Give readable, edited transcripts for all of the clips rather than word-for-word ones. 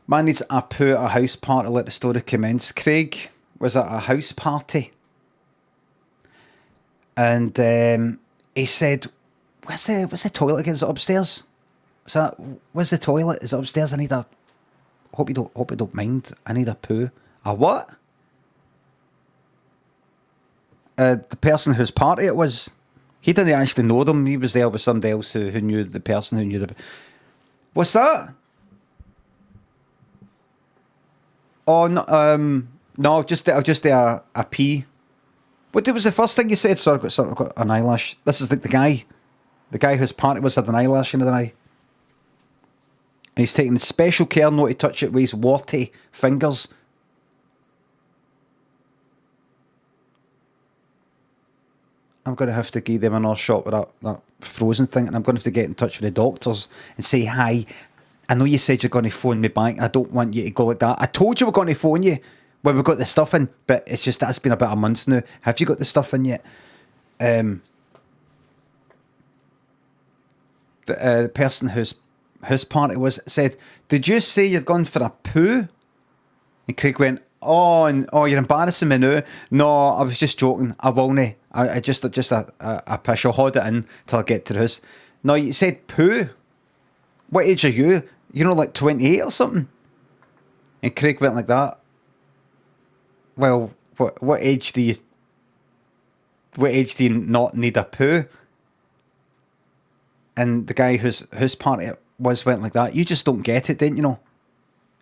Man needs a poo at a house party, let the story commence. Craig was at a house party. And he said, what's the toilet again? Is it upstairs? Where's the toilet? Is it upstairs? I need a... Hope you don't mind. I need a poo. A what? The person whose party it was, he didn't actually know them. He was there with somebody else who knew the person who knew the... What's that? Oh, no, just a pee. What was the first thing you said? Sorry, I've got an eyelash. This is the guy whose party was had an eyelash in the eye. And he's taking special care not to touch it with his warty fingers. I'm going to have to give them another shot with that frozen thing, and I'm going to have to get in touch with the doctors and say, hi, I know you said you're going to phone me back. I don't want you to go like that. I told you we're going to phone you when we got the stuff in, but it's just that it's been about a month now. Have you got the stuff in yet? The person whose party was said, did you say you'd gone for a poo? And Craig went, oh, you're embarrassing me now. No, I was just joking. I won't. I just a piss. I'll hold it in till I get to the house. No, you said poo. What age are you? You're not like 28 or something? And Craig went like that. Well, what age do you not need a poo? And the guy whose party it was went like that. You just don't get it, didn't you know?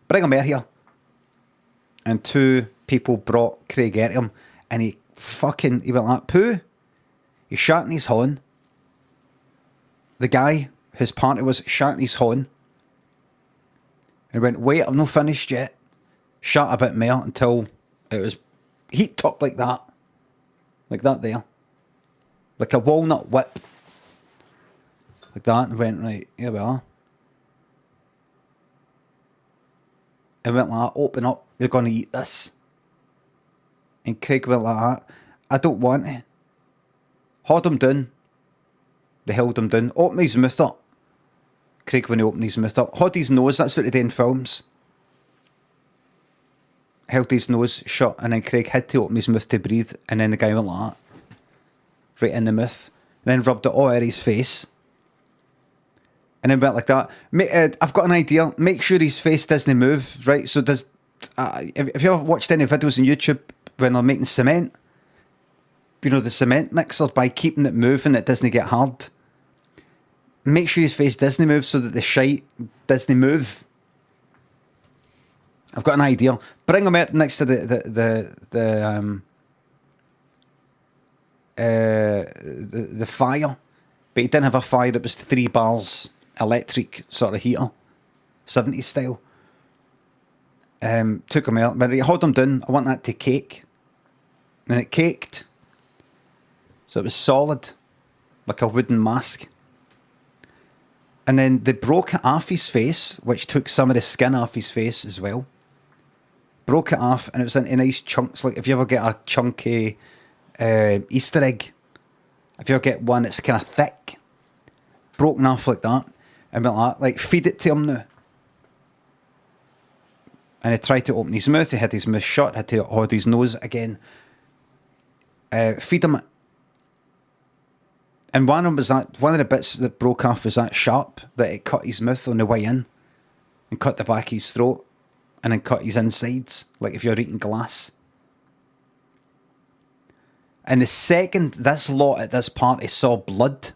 Bring him here. And two people brought Craig at him, and he went like, poo. He shat in his horn. The guy whose party was shat in his horn. And he went, wait, I'm not finished yet. Shat a bit more until it was heaped up like that. Like that there. Like a walnut whip. Like that, and went, right, here we are. And went like that, open up, you're going to eat this. And Craig went like that, I don't want it. Hold him down. They held him down. Open his mouth up. Craig, when he opened his mouth up, hold his nose, that's what they do in films. Held his nose shut, and then Craig had to open his mouth to breathe, and then the guy went like that. Right in the mouth. Then rubbed it all out of his face. And then went like that. I've got an idea. Make sure his face doesn't move, right? So have you ever watched any videos on YouTube when they're making cement? You know, the cement mixer, by keeping it moving, it doesn't get hard. Make sure his face doesn't move so that the shite doesn't move. I've got an idea. Bring him out next to the fire. But he didn't have a fire, it was 3 bars electric sort of heater, 70s style. Took him out, but hold him down. I want that to cake. And it caked. So it was solid, like a wooden mask. And then they broke it off his face, which took some of the skin off his face as well. Broke it off, and it was into nice chunks. Like if you ever get a chunky Easter egg, if you ever get one that's kind of thick, broken off like that, and went like feed it to him now. And he tried to open his mouth, he had his mouth shut, had to hold his nose again. Feed him it. And one of the bits that broke off was that sharp that it cut his mouth on the way in, and cut the back of his throat, and then cut his insides, like if you're eating glass. And the second this lot at this party saw blood,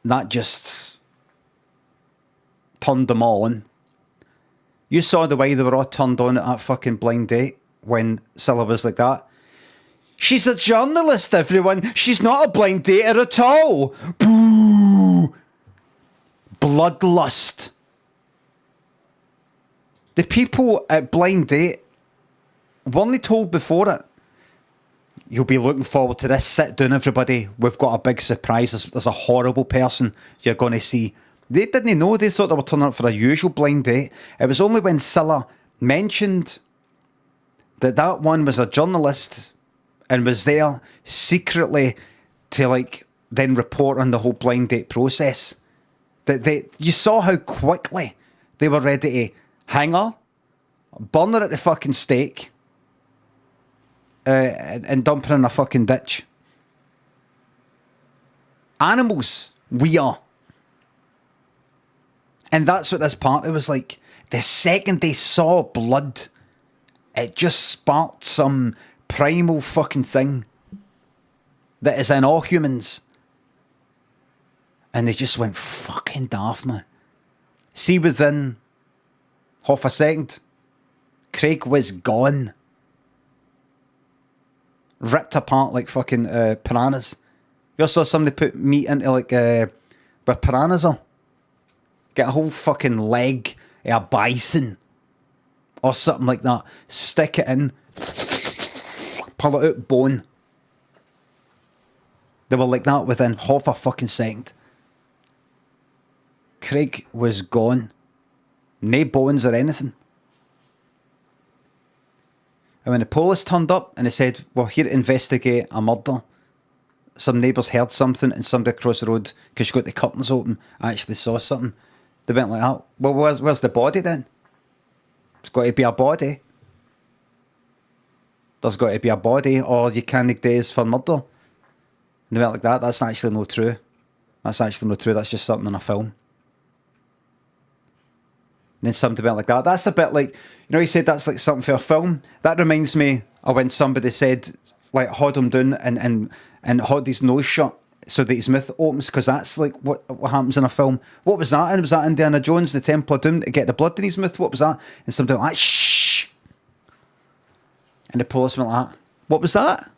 that just turned them all on. You saw the way they were all turned on at that fucking blind date when Scylla was like that. She's a journalist, everyone. She's not a blind dater at all. Boo! Bloodlust. The people at blind date weren't they told before it? You'll be looking forward to this. Sit down, everybody. We've got a big surprise. There's a horrible person you're going to see. They didn't know. They thought they were turning up for a usual blind date. It was only when Scylla mentioned that one was a journalist and was there secretly to like then report on the whole blind date process that you saw how quickly they were ready to hang her, burn her at the fucking stake, and dump her in a fucking ditch. Animals, we are. And that's what this party was like. The second they saw blood, it just sparked some primal fucking thing that is in all humans. And they just went fucking daft, man. See, within half a second, Craig was gone. Ripped apart like fucking piranhas. You ever saw somebody put meat into like where piranhas are? Get a whole fucking leg of a bison or something like that. Stick it in. Pull it out bone. They were like that within half a fucking second. Craig was gone. No bones or anything. And when the police turned up and they said, we're here to investigate a murder, some neighbours heard something and somebody across the road, because she got the curtains open, actually saw something. They went like that. Well, where's the body then? It's got to be a body. There's got to be a body, or you can't do this for murder. And they went like that. That's actually not true. That's actually not true. That's just something in a film. And then somebody went like that. That's a bit like, you know, you said that's like something for a film. That reminds me of when somebody said, like, hold him down and hold his nose shut so that his mouth opens, because that's like what happens in a film. What was that? And was that Indiana Jones, the Temple of Doom, to get the blood in his mouth? What was that? And somebody went like, shh. And the police went like, what was that?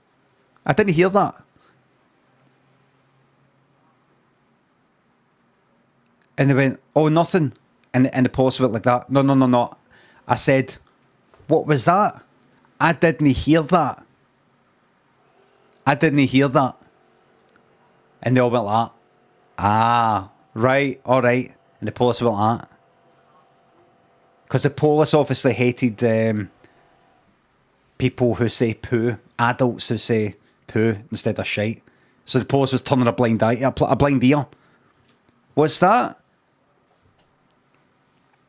I didn't hear that. And they went, oh, nothing. And the police went like that. No. I said, what was that? I didn't hear that. I didn't hear that. And they all went like that. Ah, right, all right. And the police went like that. Because the police obviously hated people who say poo, adults who say poo instead of shite. So the police was turning a blind eye, a blind ear. What's that?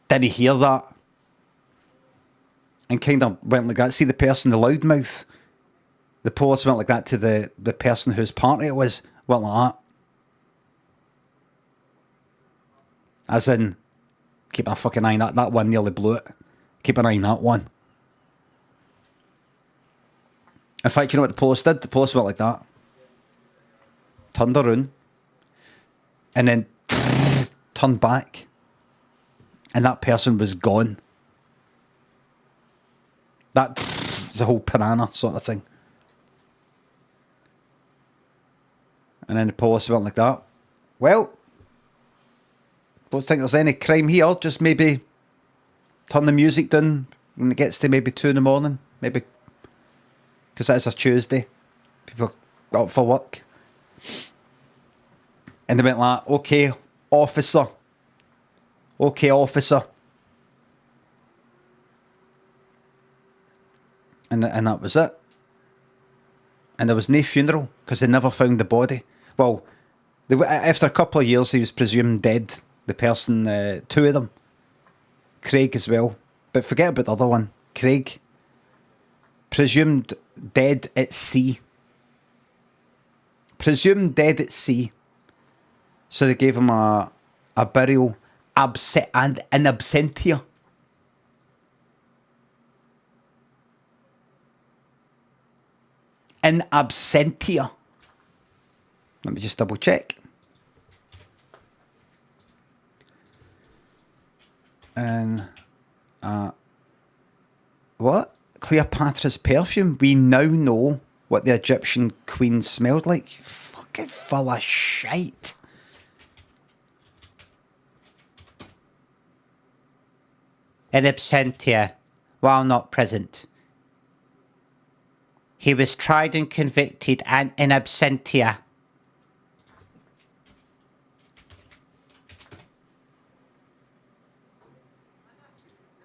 Didn't hear that. And kind of went like that. See the person, the loudmouth. The police went like that to the person whose party it was. Went like that. As in, keep a fucking eye on that one nearly blew it. Keep an eye on that one. In fact, you know what the police did? The police went like that. Turned around. And then turned back. And that person was gone. That's a whole piranha sort of thing. And then the police went like that. Well, don't think there's any crime here. Just maybe turn the music down when it gets to maybe 2 in the morning. Maybe. Because it is a Tuesday. People are up for work. And they went like, okay, officer. Okay, officer. And that was it. And there was no funeral because they never found the body. Well, after a couple of years, he was presumed dead. The person, 2 of them. Craig as well. But forget about the other one. Craig. Presumed dead at sea. Presumed dead at sea. So they gave him a burial and in absentia. In absentia. Let me just double check. And what? Cleopatra's perfume? We now know what the Egyptian queen smelled like. Fucking full of shite. In absentia, while not present. He was tried and convicted and in absentia.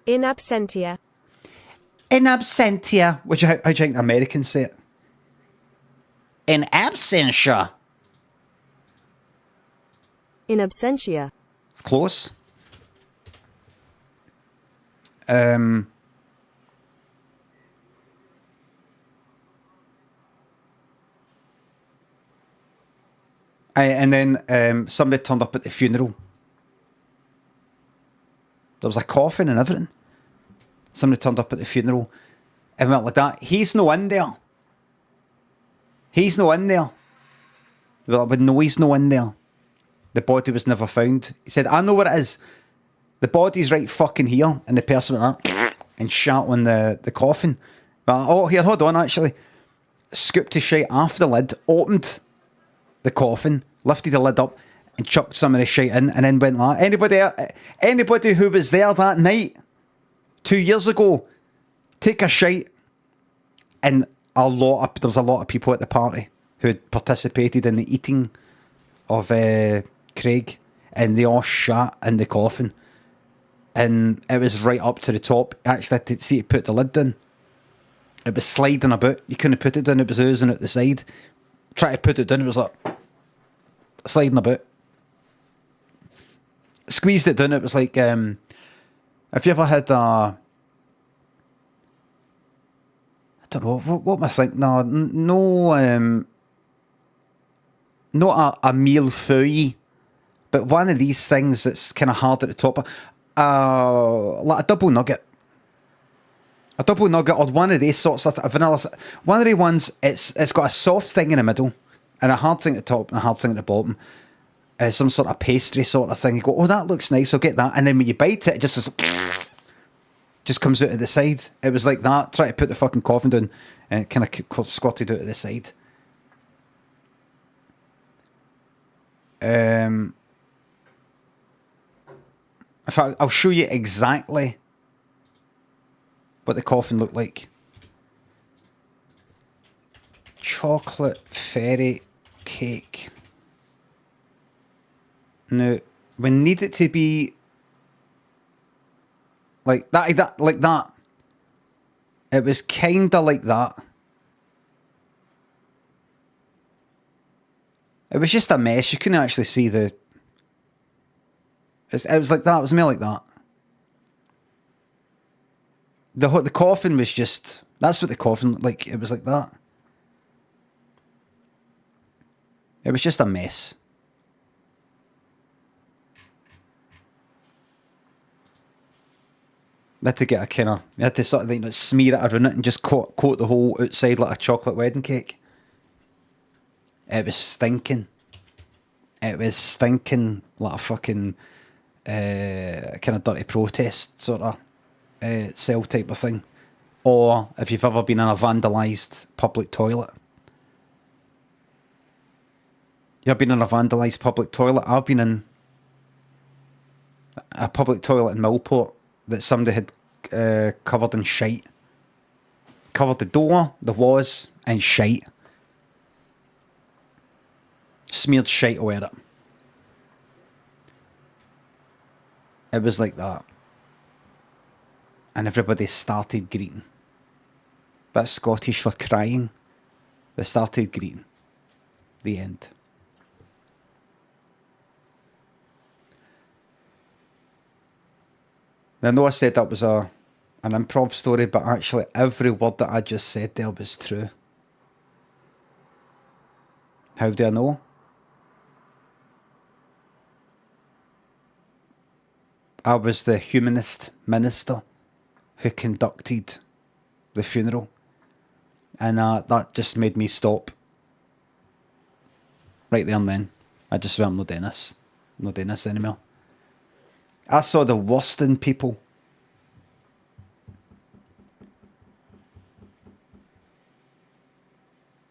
In absentia. In absentia. How do you think Americans say it? In absentia. In absentia. Close. And then somebody turned up at the funeral. There was a coffin and everything. Somebody turned up at the funeral and went like that. He's no in there. He's no in there. They were like, but no, he's no in there. The body was never found. He said, I know where it is. The body's right fucking here. And the person went like, and shat on the coffin. But, oh, here, hold on, actually. Scooped the shite off the lid, opened the coffin, lifted the lid up, and chucked some of the shite in, and then went like, anybody who was there that night, 2 years ago, take a shite. And there was a lot of people at the party who had participated in the eating of Craig, and they all shat in the coffin. And it was right up to the top. Actually, I had to see it put the lid down. It was sliding about. You couldn't put it down. It was oozing at the side. Try to put it down. It was like sliding about. Squeezed it down. It was like, have you ever had I don't know, what am I thinking? No, not a meal feuille, but one of these things that's kind of hard at the top. Like a double nugget. A double nugget, or one of these sorts of vanilla. One of the ones, it's got a soft thing in the middle, and a hard thing at the top, and a hard thing at the bottom. Some sort of pastry sort of thing. You go, oh, that looks nice, I'll get that. And then when you bite it, it just comes out of the side. It was like that. Try to put the fucking coffin down, and it kind of squatted out of the side. In fact, I'll show you exactly what the coffin looked like. Chocolate fairy cake. Now, we need it to be like that, like that. It was kinda like that. It was just a mess. You couldn't actually see the... It was like that. It was more like that. The coffin was just... That's what the coffin looked like. It was like that. It was just a mess. We had to get a kind of... We had to sort of smear it around it and just coat the whole outside like a chocolate wedding cake. It was stinking. It was stinking like a fucking kind of dirty protest sort of cell type of thing. Or if you've ever been in a vandalised public toilet. You've been in a vandalised public toilet. I've been in a public toilet in Millport that somebody had covered in shite. Covered the door, the walls, in shite. Smeared shite all over it. It was like that. And everybody started greeting. Bit Scottish for crying. They started greeting. The end. Now, I know I said that was an improv story, but actually every word that I just said there was true. How do I know? I was the humanist minister who conducted the funeral. And that just made me stop. Right there and then. I just went, I'm not doing this. I'm not doing this anymore. I saw the worst in people